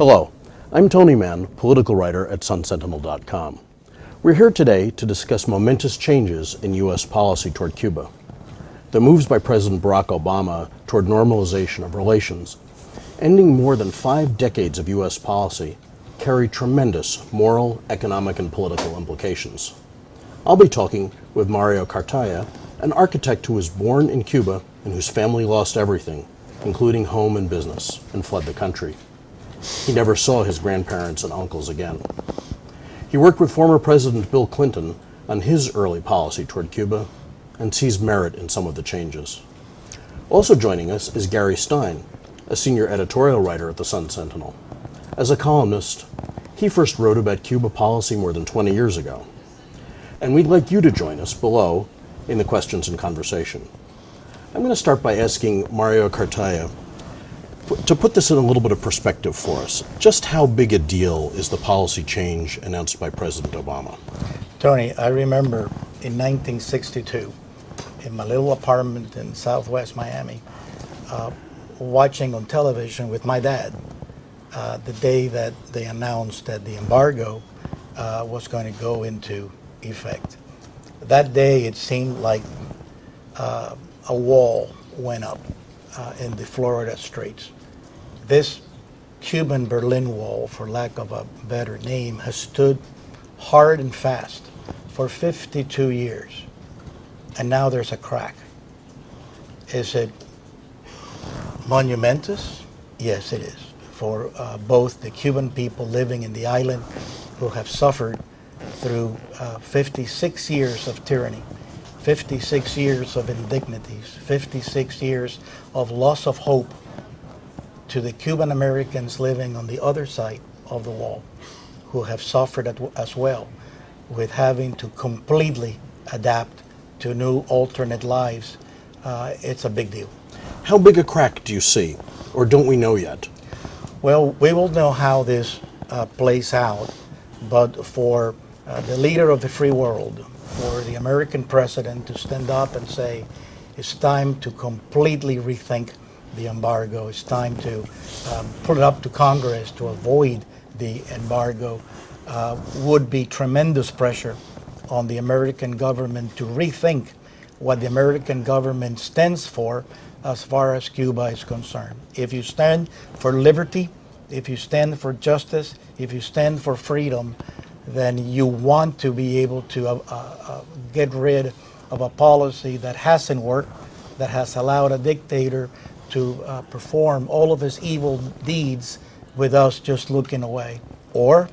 Hello, I'm Tony Mann, political writer at sunsentinel.com. We're here today to discuss momentous changes in U.S. policy toward Cuba. The moves by President Barack Obama toward normalization of relations, ending more than 5 decades of U.S. policy, carry tremendous moral, economic, and political implications. I'll be talking with Mario Cartaya, an architect who was born in Cuba and whose family lost everything, including home and business, and fled the country. He never saw his grandparents and uncles again. He worked with former President Bill Clinton on his early policy toward Cuba and sees merit in some of the changes. Also joining us is Gary Stein, a senior editorial writer at the Sun Sentinel. As a columnist, he first wrote about Cuba policy more than 20 years ago. And we'd like you to join us below in the questions and conversation. I'm going to start by asking Mario Cartaya to put this in a little bit of perspective for us. Just how big a deal is the policy change announced by President Obama? Tony, I remember in 1962, in my little apartment in Southwest Miami, watching on television with my dad the day that they announced that the embargo was going to go into effect. That day, it seemed like a wall went up in the Florida streets. This Cuban Berlin Wall, for lack of a better name, has stood hard and fast for 52 years. And now there's a crack. Is it monumentous? Yes, it is. For both the Cuban people living in the island who have suffered through 56 years of tyranny, 56 years of indignities, 56 years of loss of hope, to the Cuban Americans living on the other side of the wall, who have suffered as well with having to completely adapt to new alternate lives. It's a big deal. How big a crack do you see, or don't we know yet? Well, we will know how this plays out, but for the leader of the free world, for the American president to stand up and say, it's time to completely rethink the embargo, it's time to put it up to Congress to avoid the embargo, would be tremendous pressure on the American government to rethink what the American government stands for as far as Cuba is concerned. If you stand for liberty, if you stand for justice, if you stand for freedom, then you want to be able to get rid of a policy that hasn't worked, that has allowed a dictator to perform all of his evil deeds with us just looking away, or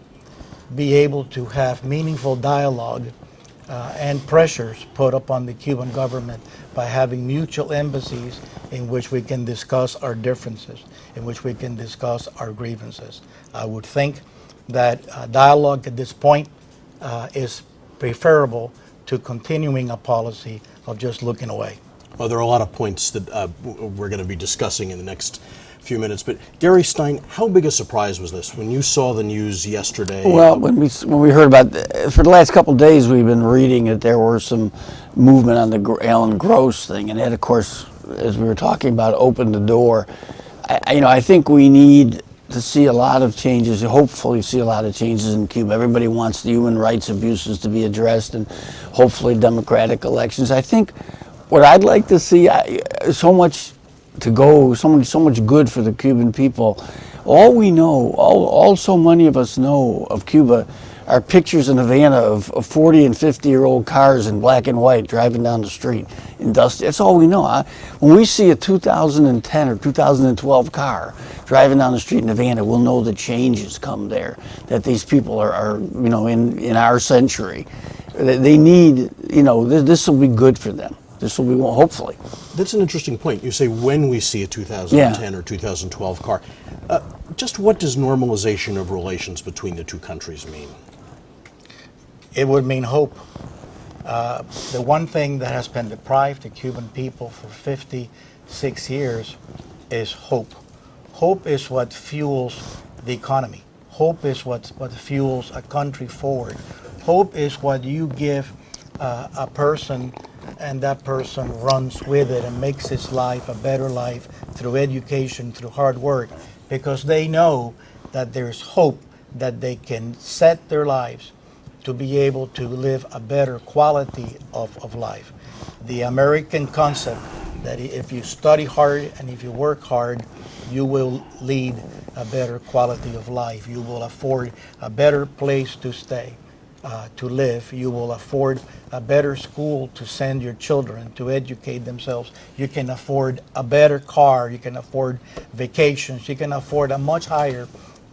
be able to have meaningful dialogue and pressures put upon the Cuban government by having mutual embassies in which we can discuss our differences, in which we can discuss our grievances. I would think that dialogue at this point is preferable to continuing a policy of just looking away. Well, there are a lot of points that we're going to be discussing in the next few minutes, but Gary Stein, how big a surprise was this when you saw the news yesterday? Well, when we heard about for the last couple of days, we've been reading that there were some movement on the Alan Gross thing, and that, of course, as we were talking about, opened the door. I think we need to see a lot of changes, hopefully see a lot of changes in Cuba. Everybody wants the human rights abuses to be addressed and hopefully democratic elections. I think what I'd like to see, so much to go, so much good for the Cuban people. All we know, all so many of us know of Cuba are pictures in Havana of 40 and 50-year-old cars in black and white driving down the street in dust. That's all we know. When we see a 2010 or 2012 car driving down the street in Havana, we'll know the changes come there, that these people are in our century. They need, this will be good for them. This will be, hopefully. That's an interesting point. You say when we see a 2010 or 2012 car. Just what does normalization of relations between the two countries mean? It would mean hope. The one thing that has been deprived the Cuban people for 56 years is hope. Hope is what fuels the economy. Hope is what fuels a country forward. Hope is what you give a person, and that person runs with it and makes his life a better life through education, through hard work, because they know that there's hope that they can set their lives to be able to live a better quality of life. The American concept that if you study hard and if you work hard, you will lead a better quality of life. You will afford a better place to stay, to live. You will afford a better school to send your children to educate themselves. You can afford a better car. You can afford vacations. You can afford a much higher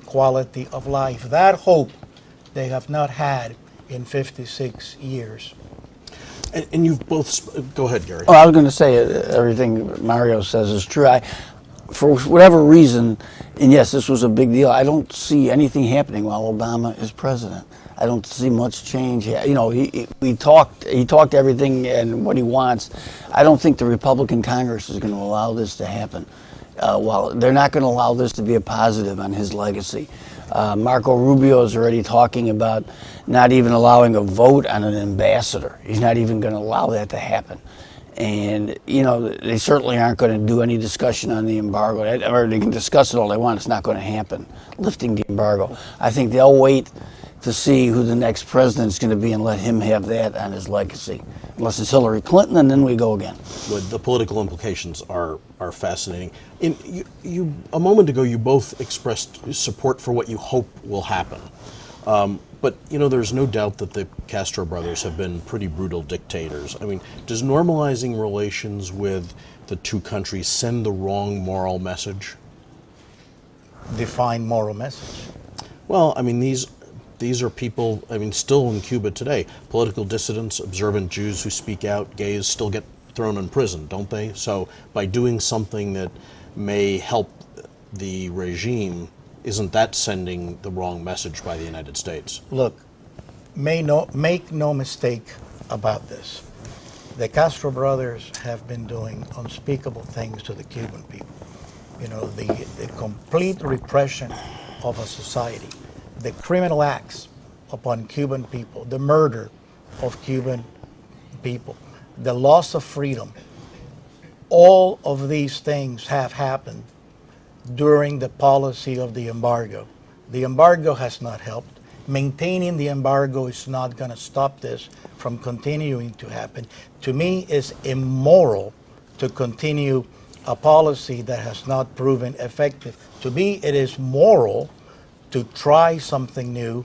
quality of life. That hope they have not had in 56 years. And you've both, go ahead, Gary. Oh, I was going to say everything Mario says is true. For whatever reason, and yes, this was a big deal, I don't see anything happening while Obama is president. I don't see much change. You know, he talked everything and what he wants. I don't think the Republican Congress is going to allow this to happen. Well, they're not going to allow this to be a positive on his legacy. Marco Rubio is already talking about not even allowing a vote on an ambassador. He's not even going to allow that to happen. And, you know, they certainly aren't going to do any discussion on the embargo. Or they can discuss it all they want. It's not going to happen, lifting the embargo. I think they'll wait to see who the next president's going to be and let him have that on his legacy. Unless it's Hillary Clinton, and then we go again. The political implications are fascinating. You a moment ago, you both expressed support for what you hope will happen. But, you know, there's no doubt that the Castro brothers have been pretty brutal dictators. I mean, does normalizing relations with the two countries send the wrong moral message? Define moral message. Well, I mean, these are people, I mean, still in Cuba today, political dissidents, observant Jews who speak out, gays still get thrown in prison, don't they? So by doing something that may help the regime, isn't that sending the wrong message by the United States? Look, make no mistake about this. The Castro brothers have been doing unspeakable things to the Cuban people. You know, the complete repression of a society, the criminal acts upon Cuban people, the murder of Cuban people, the loss of freedom. All of these things have happened during the policy of the embargo. The embargo has not helped. Maintaining the embargo is not going to stop this from continuing to happen. To me, it's immoral to continue a policy that has not proven effective. To me, it is moral to try something new,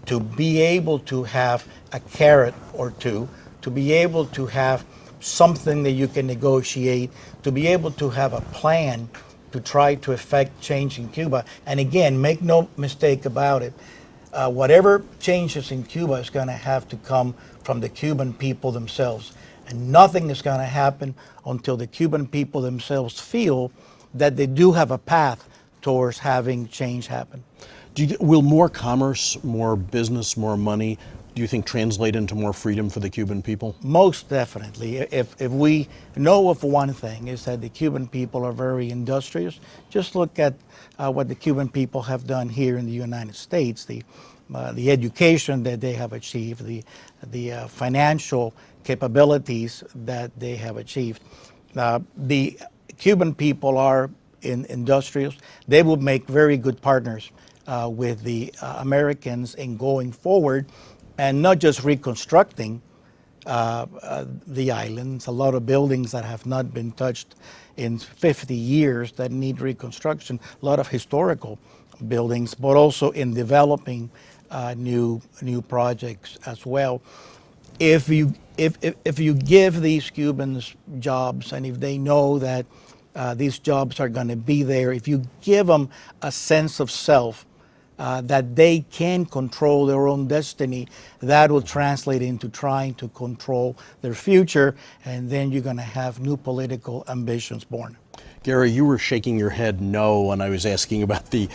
to be able to have a carrot or two, to be able to have something that you can negotiate, to be able to have a plan to try to effect change in Cuba. And again, make no mistake about it, whatever changes in Cuba is going to have to come from the Cuban people themselves. And nothing is going to happen until the Cuban people themselves feel that they do have a path towards having change happen. Will more commerce, more business, more money, do you think translate into more freedom for the Cuban people? Most definitely. If we know of one thing, is that the Cuban people are very industrious. Just look at what the Cuban people have done here in the United States, the education that they have achieved, the financial capabilities that they have achieved. The Cuban people are industrious. They will make very good partners with the Americans in going forward, and not just reconstructing the islands. A lot of buildings that have not been touched in 50 years that need reconstruction, a lot of historical buildings, but also in developing new projects as well. If you give these Cubans jobs, and if they know that these jobs are going to be there, if you give them a sense of self, that they can control their own destiny, that will translate into trying to control their future, and then you're going to have new political ambitions born. Gary, you were shaking your head no when I was asking about the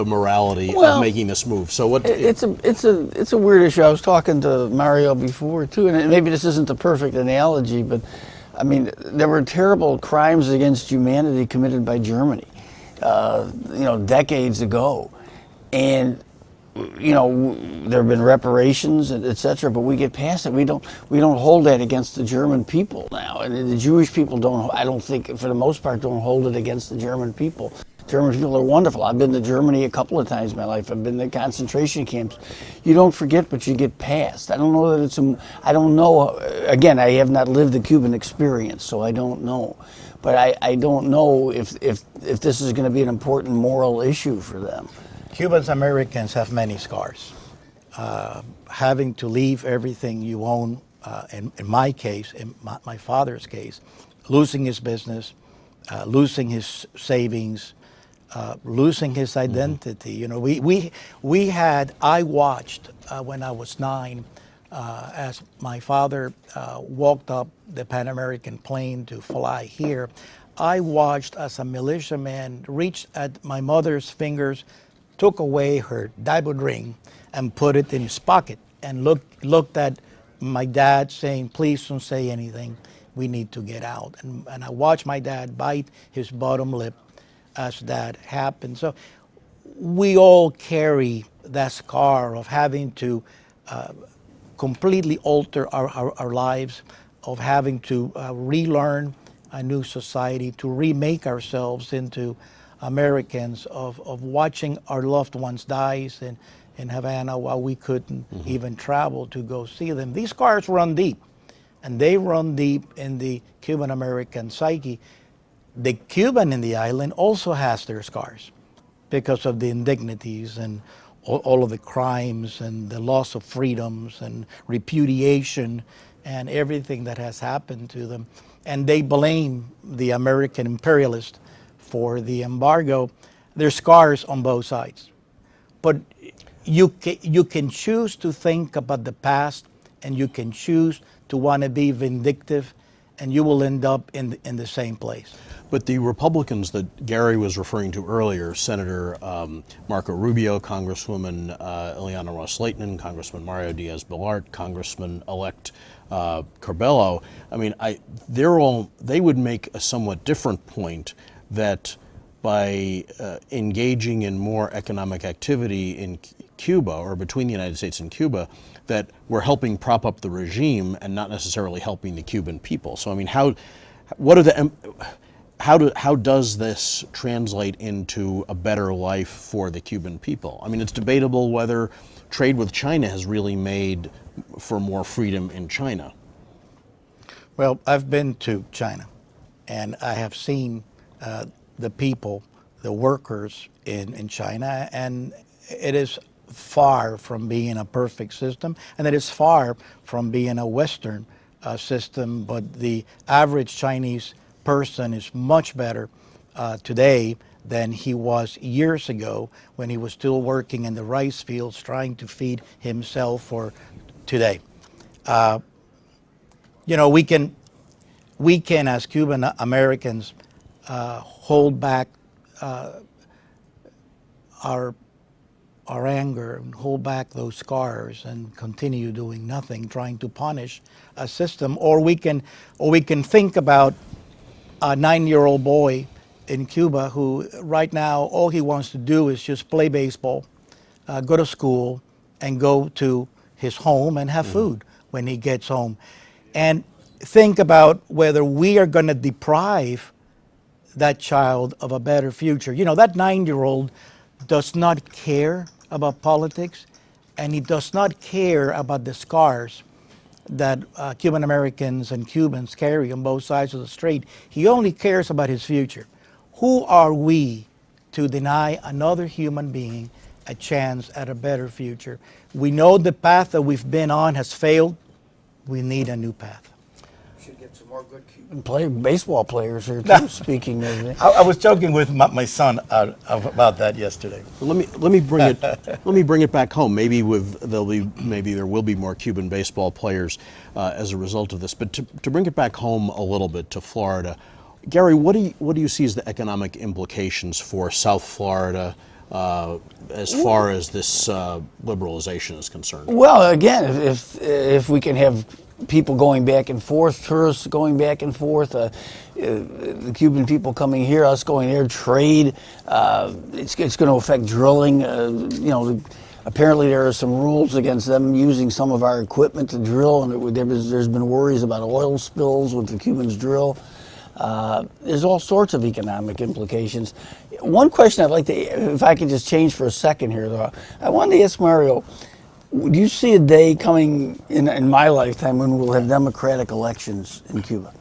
morality of making this move. So what? It's a weird issue. I was talking to Mario before too, and maybe this isn't the perfect analogy, but I mean, there were terrible crimes against humanity committed by Germany, decades ago. And, there have been reparations, et cetera, but we get past it. We don't hold that against the German people now. And the Jewish people I don't think, for the most part, don't hold it against the German people. German people are wonderful. I've been to Germany a couple of times in my life. I've been to concentration camps. You don't forget, but you get past. I don't know that I don't know. Again, I have not lived the Cuban experience, so I don't know. But I don't know if this is going to be an important moral issue for them. Cubans Americans have many scars. Having to leave everything you own, in my case, in my father's case, losing his business, losing his savings, losing his identity. You know, I watched when I was 9 as my father walked up the Pan American plane to fly here. I watched as a militiaman reached at my mother's fingers, took away her diamond ring and put it in his pocket and looked at my dad saying, please don't say anything. We need to get out. And I watched my dad bite his bottom lip as that happened. So we all carry that scar of having to completely alter our lives, of having to relearn a new society, to remake ourselves into Americans, of watching our loved ones die in Havana while we couldn't even travel to go see them. These scars run deep, and they run deep in the Cuban American psyche. The Cuban in the island also has their scars because of the indignities and all of the crimes and the loss of freedoms and repudiation and everything that has happened to them. And they blame the American imperialist for the embargo. There's scars on both sides. But you can choose to think about the past, and you can choose to want to be vindictive, and you will end up in the same place. But the Republicans that Gary was referring to earlier, Senator Marco Rubio, Congresswoman Ileana Ros-Lehtinen, Congressman Mario Diaz-Balart, Congressman-elect Corbello, I mean, they would make a somewhat different point that by engaging in more economic activity in Cuba, or between the United States and Cuba, that we're helping prop up the regime and not necessarily helping the Cuban people. So I mean, how does this translate into a better life for the Cuban people? I mean, it's debatable whether trade with China has really made for more freedom in China. Well, I've been to China, and I have seen the people, the workers in China, and it is far from being a perfect system, and it is far from being a Western system, but the average Chinese person is much better today than he was years ago when he was still working in the rice fields trying to feed himself for today. You know, we can as Cuban Americans hold back our anger and hold back those scars and continue doing nothing, trying to punish a system, or we can think about a 9-year-old boy in Cuba who right now all he wants to do is just play baseball, go to school, and go to his home and have food when he gets home. And think about whether we are going to deprive that child of a better future. You know, that 9-year-old does not care about politics, and he does not care about the scars that Cuban Americans and Cubans carry on both sides of the strait. He only cares about his future. Who are we to deny another human being a chance at a better future? We know the path that we've been on has failed. We need a new path. Should get some more good Cuban baseball players here too. Speaking of it, I was joking with my son about that yesterday. Let me bring it back home. Maybe there will be more Cuban baseball players as a result of this. But to bring it back home a little bit to Florida, Gary, what do you see as the economic implications for South Florida as far as this liberalization is concerned? Well, again, if we can have people going back and forth, tourists going back and forth, the Cuban people coming here, us going there, trade. It's going to affect drilling. You know, apparently there are some rules against them using some of our equipment to drill, and there's been worries about oil spills with the Cubans drill. There's all sorts of economic implications. One question I'd like to, if I could just change for a second here, though, I wanted to ask Mario, do you see a day coming in my lifetime when we'll have democratic elections in Cuba?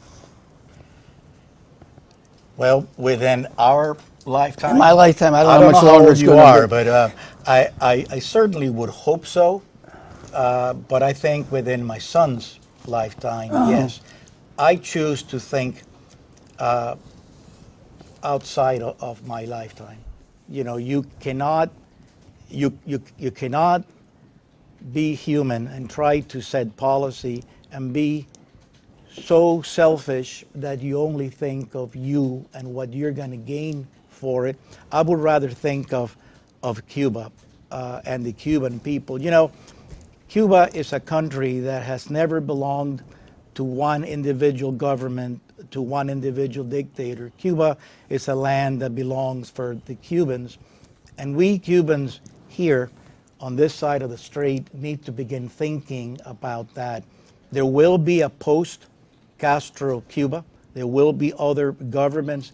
Well, within our lifetime. In my lifetime, I don't know how much how longer old it's you going are, to be. but I certainly would hope so. But I think within my son's lifetime, yes. I choose to think outside of my lifetime. You know, you cannot be human and try to set policy and be so selfish that you only think of you and what you're going to gain for it. I would rather think of Cuba and the Cuban people. You know, Cuba is a country that has never belonged to one individual government, to one individual dictator. Cuba is a land that belongs for the Cubans. And we Cubans here on this side of the strait need to begin thinking about that. There will be a post-Castro Cuba. There will be other governments.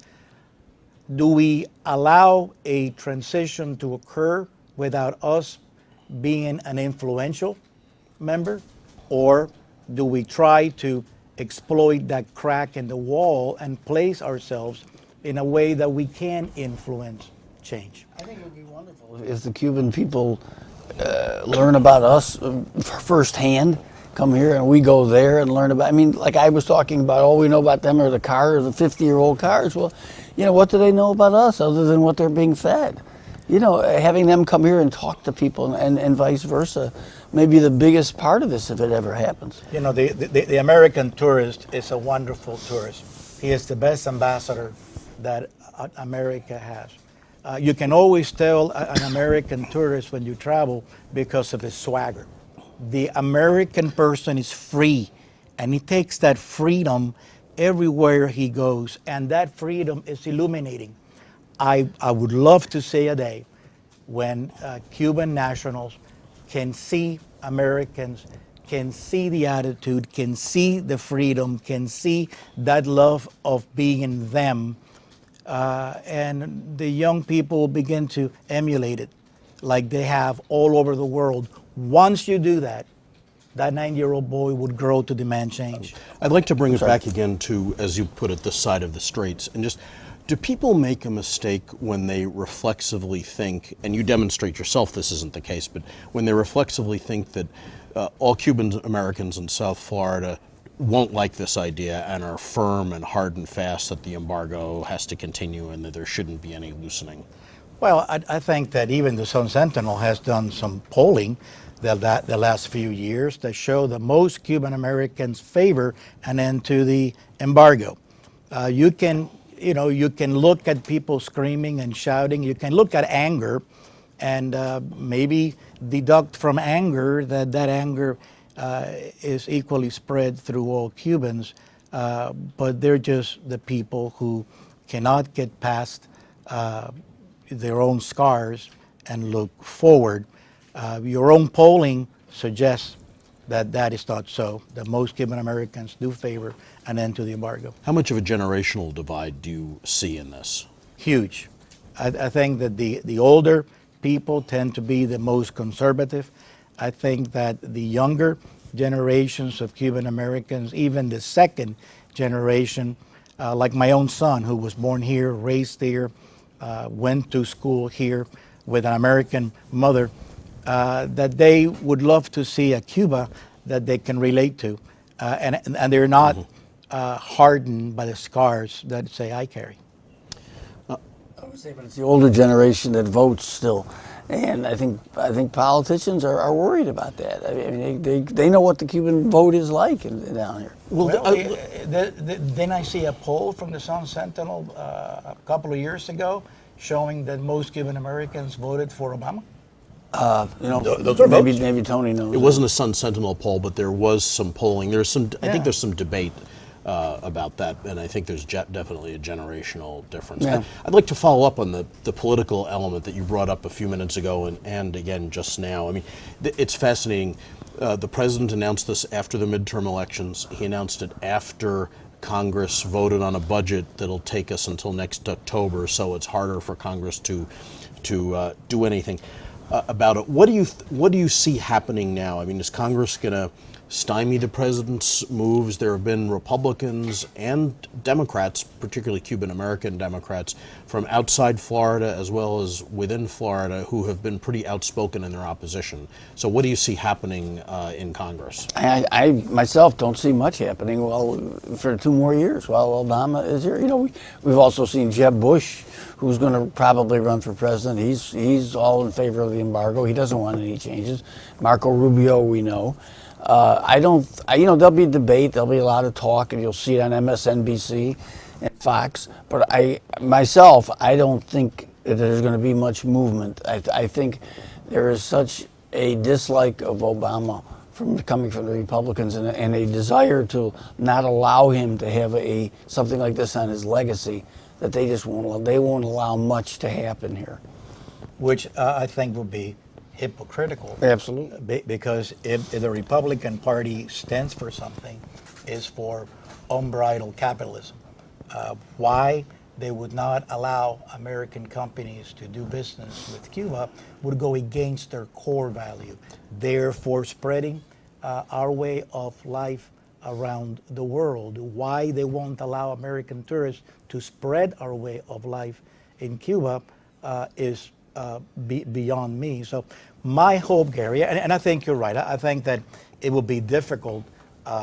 Do we allow a transition to occur without us being an influential member? Or do we try to exploit that crack in the wall and place ourselves in a way that we can influence change? I think it would be wonderful if the Cuban people learn about us firsthand, come here and we go there and learn about, I mean, like I was talking about, all we know about them are the cars, the 50-year-old cars. Well, you know, what do they know about us other than what they're being fed? You know, having them come here and talk to people and vice versa may be the biggest part of this if it ever happens. You know, the American tourist is a wonderful tourist. He is the best ambassador that America has. You can always tell an American tourist when you travel because of his swagger. The American person is free, and he takes that freedom everywhere he goes, and that freedom is illuminating. I would love to see a day when Cuban nationals can see Americans, can see the attitude, can see the freedom, can see that love of being them, and the young people will begin to emulate it like they have all over the world. Once you do that, that 9-year-old boy would grow to demand change. I'd like to bring it back again to, as you put it, this side of the straits, and just, do people make a mistake when they reflexively think, and you demonstrate yourself this isn't the case, but when they reflexively think that all Cuban Americans in South Florida won't like this idea and are firm and hard and fast that the embargo has to continue and that there shouldn't be any loosening? Well, I think that even the Sun Sentinel has done some polling the last few years that show that most Cuban Americans favor an end to the embargo. You can look at people screaming and shouting. You can look at anger and maybe deduct from anger that anger is equally spread through all Cubans. But they're just the people who cannot get past their own scars and look forward. Your own polling suggests that is not so, that most Cuban Americans do favor an end to the embargo. How much of a generational divide do you see in this? Huge. I think that the older people tend to be the most conservative. I think that the younger generations of Cuban Americans, even the second generation, like my own son who was born here, raised here, went to school here with an American mother, that they would love to see a Cuba that they can relate to. And they're not hardened by the scars that, say, I carry. I would say, but it's the older generation that votes still. And I think politicians are worried about that. I mean, they know what the Cuban vote is like down here. Well, then I see a poll from the Sun Sentinel a couple of years ago showing that most Cuban Americans voted for Obama. Those are maybe Tony knows. It wasn't a Sun Sentinel poll, but there was some polling. There's some. I think there's some debate about that, and I think there's definitely a generational difference. Yeah. I'd like to follow up on the political element that you brought up a few minutes ago and again just now. I mean, it's fascinating. The president announced this after the midterm elections. He announced it after Congress voted on a budget that'll take us until next October, so it's harder for Congress to do anything about it. What do you see happening now? I mean, is Congress going to stymie the president's moves? There have been Republicans and Democrats, particularly Cuban American Democrats, from outside Florida as well as within Florida, who have been pretty outspoken in their opposition. So what do you see happening in Congress? I myself don't see much happening for 2 more years while Obama is here. You know, we've also seen Jeb Bush, who's going to probably run for president. He's all in favor of the embargo. He doesn't want any changes. Marco Rubio, we know. There'll be debate, there'll be a lot of talk, and you'll see it on MSNBC and Fox. But I don't think that there's going to be much movement. I think there is such a dislike of Obama coming from the Republicans and a desire to not allow him to have something like this on his legacy that they won't allow much to happen here. Which I think will be hypocritical. Absolutely. Because if the Republican Party stands for something, is for unbridled capitalism. Why they would not allow American companies to do business with Cuba would go against their core value. Therefore, spreading our way of life around the world. Why they won't allow American tourists to spread our way of life in Cuba is beyond me. So my hope, Gary, and I think you're right, I think that it will be difficult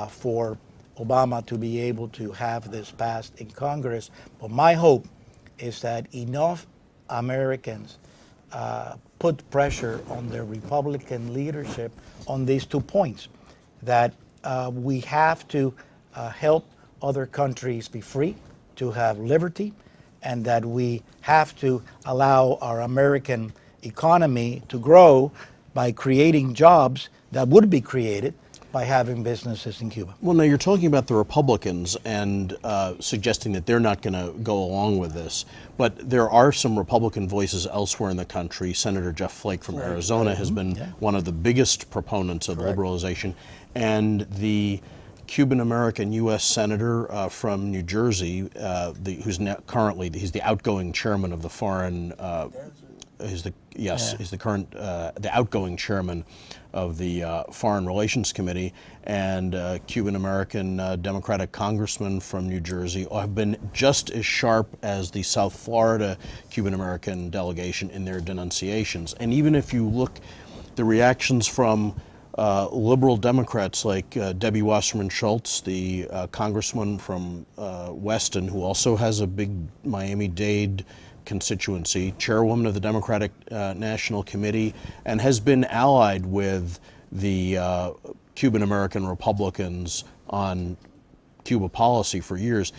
for Obama to be able to have this passed in Congress, but my hope is that enough Americans put pressure on the Republican leadership on these 2 points, that we have to help other countries be free, to have liberty, and that we have to allow our American economy to grow by creating jobs that would be created by having businesses in Cuba. Well, now you're talking about the Republicans and suggesting that they're not going to go along with this, but there are some Republican voices elsewhere in the country. Senator Jeff Flake from Arizona has been one of the biggest proponents of liberalization, and the Cuban-American U.S. Senator from New Jersey, who's currently he's the outgoing chairman of the foreign. He's the current the outgoing chairman of the Foreign Relations Committee, and Cuban-American Democratic congressman from New Jersey have been just as sharp as the South Florida Cuban-American delegation in their denunciations. And even if you look, the reactions from liberal Democrats like Debbie Wasserman Schultz, the congresswoman from Weston, who also has a big Miami-Dade constituency, chairwoman of the Democratic National Committee, and has been allied with the Cuban-American Republicans on Cuba policy for years.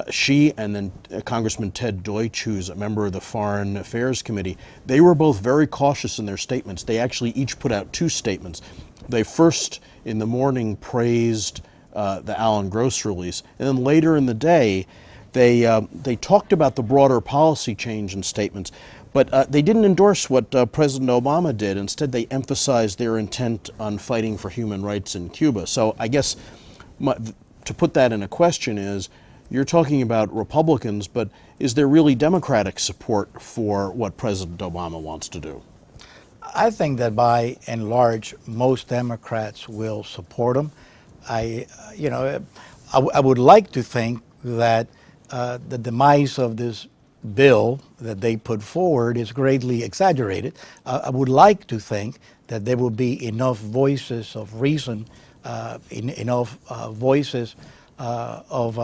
She and then Congressman Ted Deutsch, who's a member of the Foreign Affairs Committee, they were both very cautious in their statements. They actually each put out 2 statements. They first, in the morning, praised the Alan Gross release, and then later in the day, they talked about the broader policy change in statements, but they didn't endorse what President Obama did. Instead, they emphasized their intent on fighting for human rights in Cuba. So I guess to put that in a question is, you're talking about Republicans, but is there really Democratic support for what President Obama wants to do? I think that by and large, most Democrats will support him. I would like to think that the demise of this bill that they put forward is greatly exaggerated. I would like to think that there will be enough voices of reason, enough voices of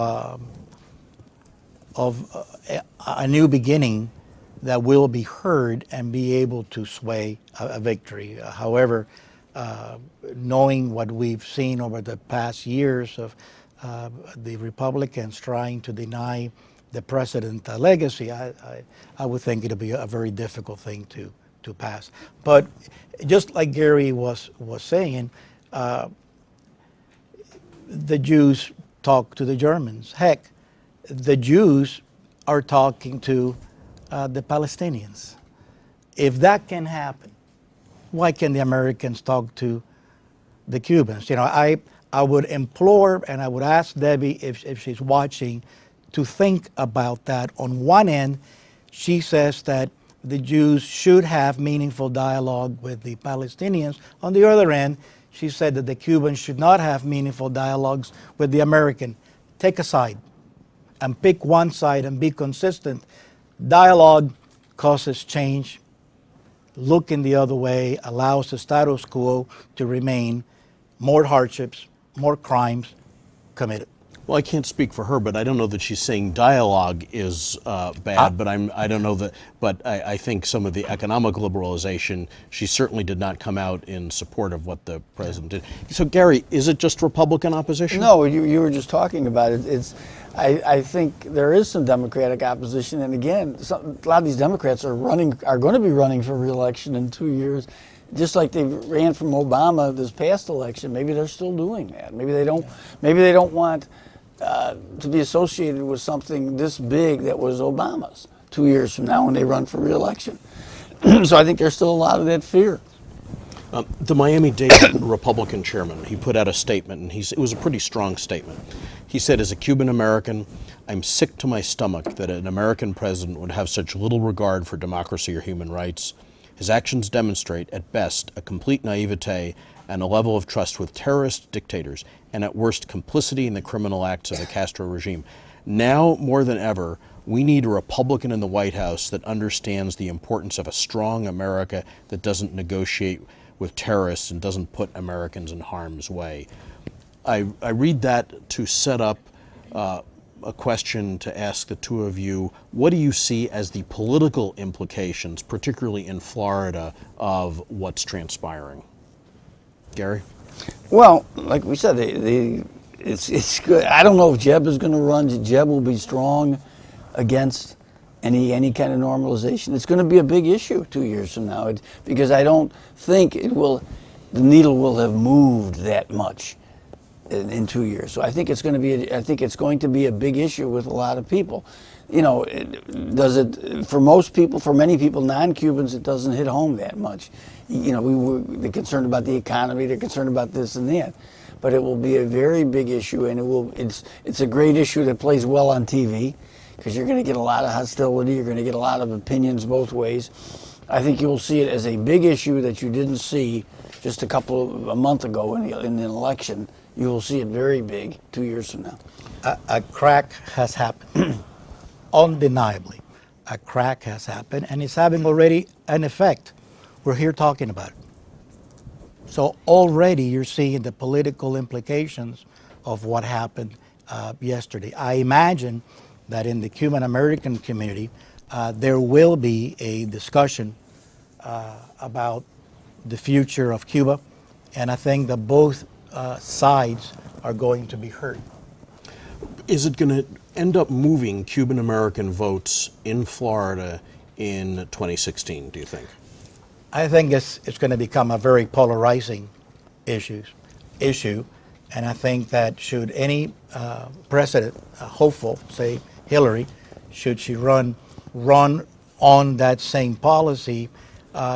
a new beginning that will be heard and be able to sway a victory. However, knowing what we've seen over the past years of the Republicans trying to deny the president a legacy, I would think it'll be a very difficult thing to pass. But just like Gary was saying, the Jews talk to the Germans. Heck, the Jews are talking to the Palestinians. If that can happen, why can the Americans talk to the Cubans? You know, I would implore and I would ask Debbie if she's watching to think about that. On one end, she says that the Jews should have meaningful dialogue with the Palestinians. On the other end, she said that the Cubans should not have meaningful dialogues with the American. Take a side and pick one side and be consistent. Dialogue causes change. Looking the other way allows the status quo to remain. More hardships, more crimes committed. Well, I can't speak for her, but I don't know that she's saying dialogue is bad. But I don't know that. But I think some of the economic liberalization, she certainly did not come out in support of what the president did. So, Gary, is it just Republican opposition? No, you were just talking about it. I think there is some Democratic opposition, and again, a lot of these Democrats are going to be running for re-election in 2 years. Just like they ran from Obama this past election, maybe they're still doing that. Maybe they don't. Maybe they don't want to be associated with something this big that was Obama's 2 years from now when they run for re-election. So I think there's still a lot of that fear. The Miami-Dade Republican chairman, he put out a statement, and it was a pretty strong statement. He said, as a Cuban American, I'm sick to my stomach that an American president would have such little regard for democracy or human rights. His actions demonstrate, at best, a complete naivete and a level of trust with terrorist dictators, and at worst, complicity in the criminal acts of the Castro regime. Now, more than ever, we need a Republican in the White House that understands the importance of a strong America that doesn't negotiate with terrorists and doesn't put Americans in harm's way. I read that to set up a question to ask the two of you. What do you see as the political implications, particularly in Florida, of what's transpiring? Gary? Well, like we said, it's good. I don't know if Jeb is going to run. Jeb will be strong against any kind of normalization. It's going to be a big issue 2 years from now, because I don't think the needle will have moved that much in 2 years. So I think it's going to be a big issue with a lot of people. You know, for most people, for many people, non-Cubans, it doesn't hit home that much. You know, they're concerned about the economy, they're concerned about this and that. But it will be a very big issue, and it's a great issue that plays well on TV, because you're going to get a lot of hostility, you're going to get a lot of opinions both ways. I think you will see it as a big issue that you didn't see just a month ago in the election. You will see it very big 2 years from now. A crack has happened. Undeniably, a crack has happened, and it's having already an effect. We're here talking about it. So already you're seeing the political implications of what happened yesterday. I imagine that in the Cuban American community, there will be a discussion about the future of Cuba, and I think that both sides are going to be heard. Is it going to end up moving Cuban American votes in Florida in 2016, do you think? I think it's going to become a very polarizing issue, and I think that should any president, hopeful, say Hillary, should she run on that same policy,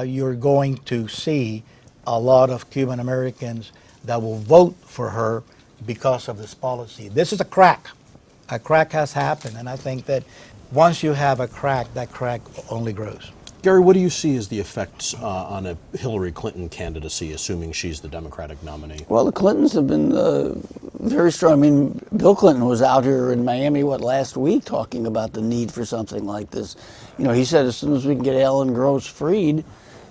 you're going to see a lot of Cuban Americans that will vote for her because of this policy. This is a crack. A crack has happened, and I think that once you have a crack, that crack only grows. Gary, what do you see as the effects on a Hillary Clinton candidacy, assuming she's the Democratic nominee? Well, the Clintons have been very strong. I mean, Bill Clinton was out here in Miami, last week, talking about the need for something like this. You know, he said as soon as we can get Alan Gross freed,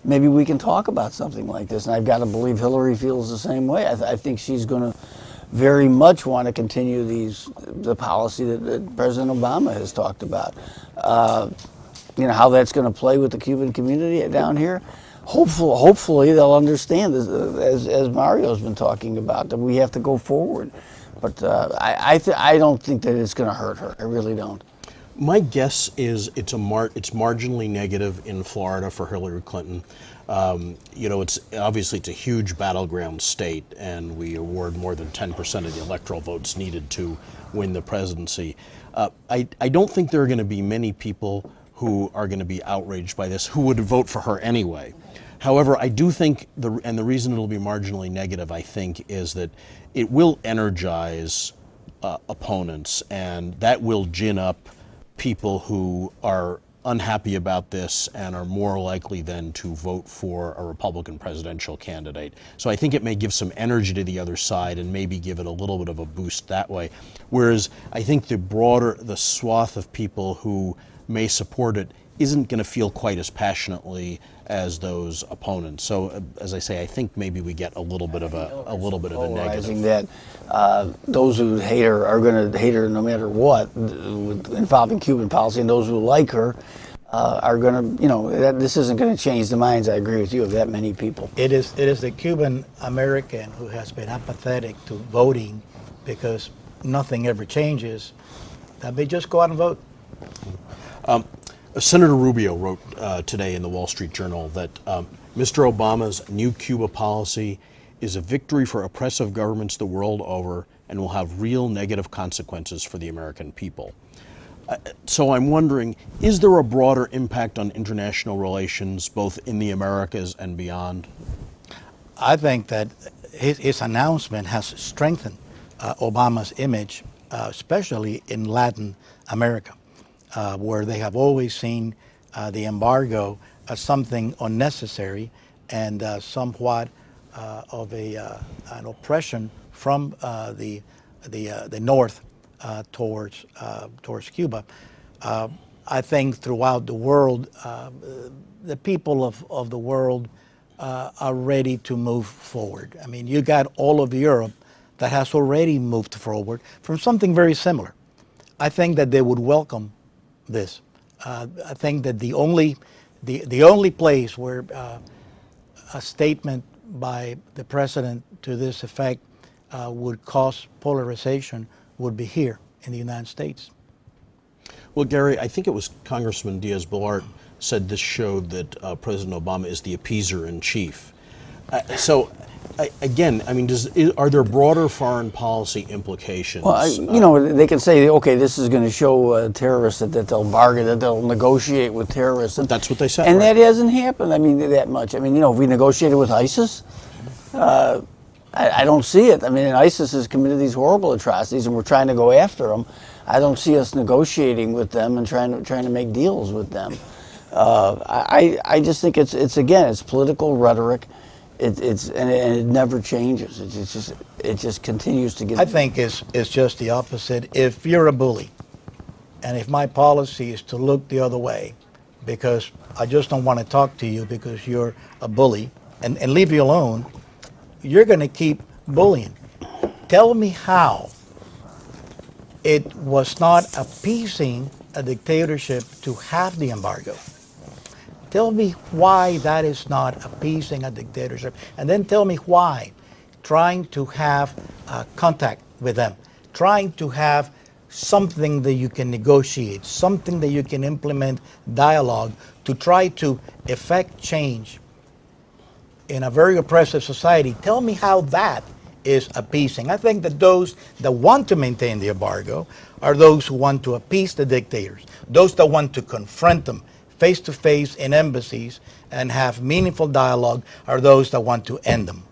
maybe we can talk about something like this. And I've got to believe Hillary feels the same way. I think she's going to very much want to continue the policy that President Obama has talked about. You know, how that's going to play with the Cuban community down here. Hopefully they'll understand, as Mario's been talking about, that we have to go forward. But I don't think that it's going to hurt her. I really don't. My guess is it's marginally negative in Florida for Hillary Clinton. You know, it's a huge battleground state, and we award more than 10% of the electoral votes needed to win the presidency. I don't think there are going to be many people who are going to be outraged by this, who would vote for her anyway. However, I do think, and the reason it'll be marginally negative, I think, is that it will energize opponents, and that will gin up people who are unhappy about this and are more likely then to vote for a Republican presidential candidate. So I think it may give some energy to the other side and maybe give it a little bit of a boost that way. Whereas I think the swath of people who may support it isn't going to feel quite as passionately as those opponents. So, as I say, I think maybe we get a little bit of a negative. That those who hate her are going to hate her no matter what, involving Cuban policy, and those who like her are going to, this isn't going to change the minds. I agree with you, of that many people. It is the Cuban American who has been apathetic to voting because nothing ever changes, that may just go out and vote. Senator Rubio wrote today in the Wall Street Journal that Mr. Obama's new Cuba policy is a victory for oppressive governments the world over and will have real negative consequences for the American people. So I'm wondering, is there a broader impact on international relations, both in the Americas and beyond? I think that his announcement has strengthened Obama's image, especially in Latin America, where they have always seen the embargo as something unnecessary and somewhat of an oppression from the North towards Cuba. I think throughout the world, the people of the world are ready to move forward. I mean, you got all of Europe that has already moved forward from something very similar. I think that they would welcome this. I think that the only place where a statement by the president to this effect would cause polarization would be here in the United States. Well, Gary, I think it was Congressman Diaz-Balart said this showed that President Obama is the appeaser in chief. Again, I mean, are there broader foreign policy implications? Well, they can say, okay, this is going to show terrorists that they'll bargain, that they'll negotiate with terrorists. That's what they said. And right? that hasn't happened, that much. I mean, if we negotiated with ISIS, I don't see it. I mean, ISIS has committed these horrible atrocities, and we're trying to go after them. I don't see us negotiating with them and trying to make deals with them. I just think it's political rhetoric. And it never changes. It just continues to get. I think it's just the opposite. If you're a bully, and if my policy is to look the other way, because I just don't want to talk to you because you're a bully, and leave you alone, you're going to keep bullying. Tell me how it was not appeasing a dictatorship to have the embargo. Tell me why that is not appeasing a dictatorship. And then tell me why trying to have contact with them, trying to have something that you can negotiate, something that you can implement dialogue to try to effect change in a very oppressive society. Tell me how that is appeasing. I think that those that want to maintain the embargo are those who want to appease the dictators, those that want to confront them face-to-face in embassies and have meaningful dialogue are those that want to end them.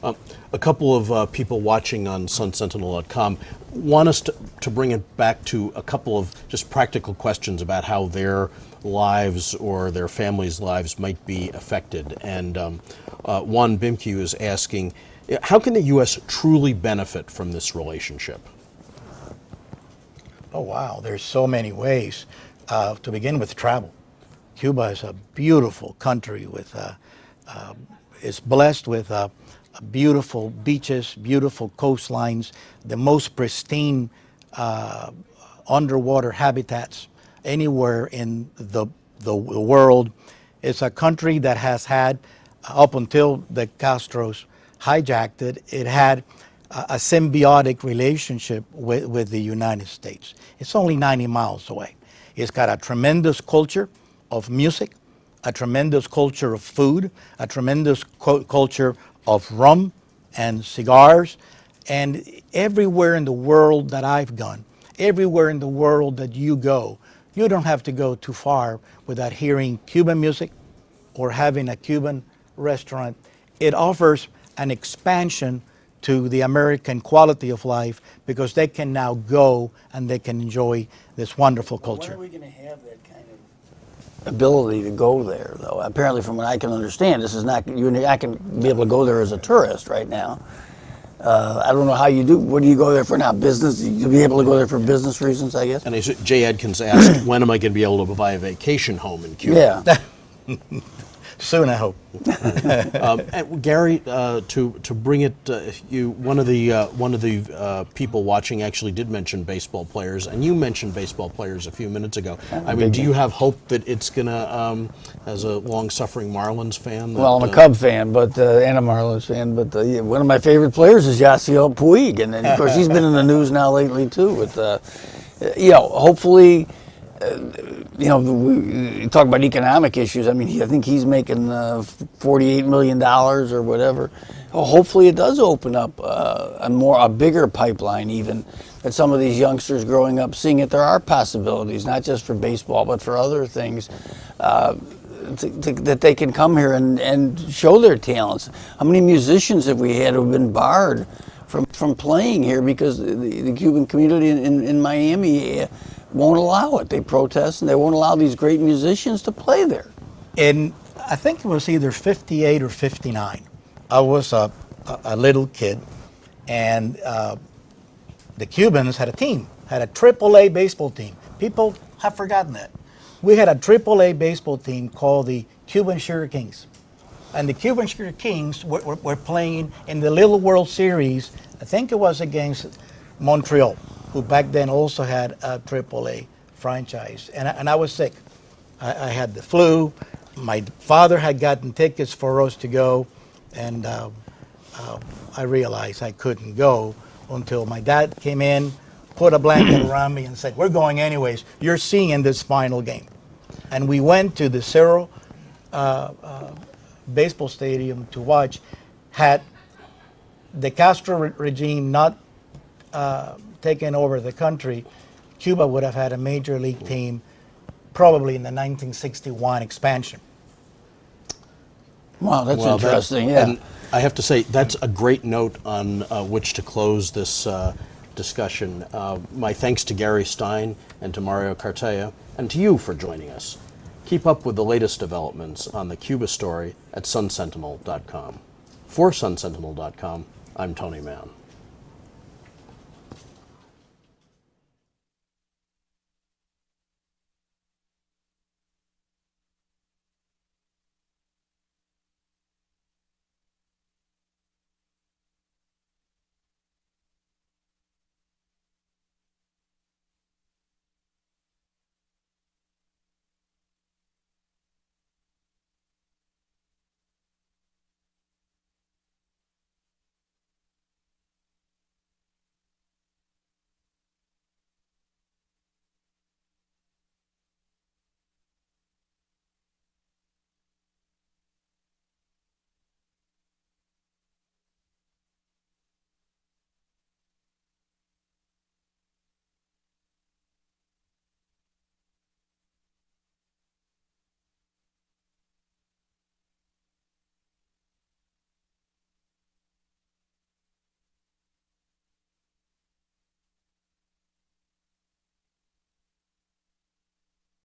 A couple of people watching on sunsentinel.com want us to bring it back to a couple of just practical questions about how their lives or their families' lives might be affected. And Juan Bimke is asking, how can the U.S. truly benefit from this relationship? Oh, wow. There's so many ways. To begin with, travel. Cuba is a beautiful country with, is blessed with beautiful beaches, beautiful coastlines, the most pristine underwater habitats anywhere in the world. It's a country that has had, up until the Castros hijacked it, it had a symbiotic relationship with the United States. It's only 90 miles away. It's got a tremendous culture of music, a tremendous culture of food, a tremendous culture of rum and cigars. And everywhere in the world that I've gone, everywhere in the world that you go, you don't have to go too far without hearing Cuban music for having a Cuban restaurant. It offers an expansion to the American quality of life because they can now go and they can enjoy this wonderful culture. When are we going to have that kind of ability to go there, though? Apparently, from what I can understand, this is not you're not going to be able to go there as a tourist right now. I don't know how you do. What do you go there for now? Business? You'll be able to go there for business reasons, I guess. And Jay Edkins asked, when am I going to be able to buy a vacation home in Cuba? Yeah. Soon, I hope. And Gary, to bring it, one of the people watching actually did mention baseball players, and you mentioned baseball players a few minutes ago. I mean, do you have hope that it's gonna, as a long-suffering Marlins fan? That, Well, I'm a Cub fan, but and a Marlins fan. But yeah, one of my favorite players is Yasiel Puig, and then, of course he's been in the news now lately too. With hopefully. We talk about economic issues. I mean, I think he's making $48 million or whatever. Well, hopefully, it does open up a bigger pipeline, even that some of these youngsters growing up seeing that there are possibilities, not just for baseball, but for other things, that they can come here and show their talents. How many musicians have we had who have been barred from playing here because the Cuban community in Miami won't allow it. They protest and they won't allow these great musicians to play there. In, I think it was either 58 or 59, I was a little kid, and the Cubans had a team, had a AAA baseball team. People have forgotten that. We had a AAA baseball team called the Cuban Sugar Kings. And the Cuban Sugar Kings were playing in the Little World Series, I think it was against Montreal, who back then also had a AAA franchise. And I was sick. I had the flu. My father had gotten tickets for us to go, and I realized I couldn't go until my dad came in, put a blanket around me and said, "We're going anyways. You're seeing this final game." And we went to the Cerro baseball stadium to watch. Had the Castro regime not taken over the country, Cuba would have had a major league team probably in the 1961 expansion. Wow, that's interesting. Yeah. And I have to say, that's a great note on which to close this discussion. My thanks to Gary Stein and to Mario Cartea, and to you for joining us. Keep up with the latest developments on the Cuba story at sunsentinel.com. For sunsentinel.com, I'm Tony Mann.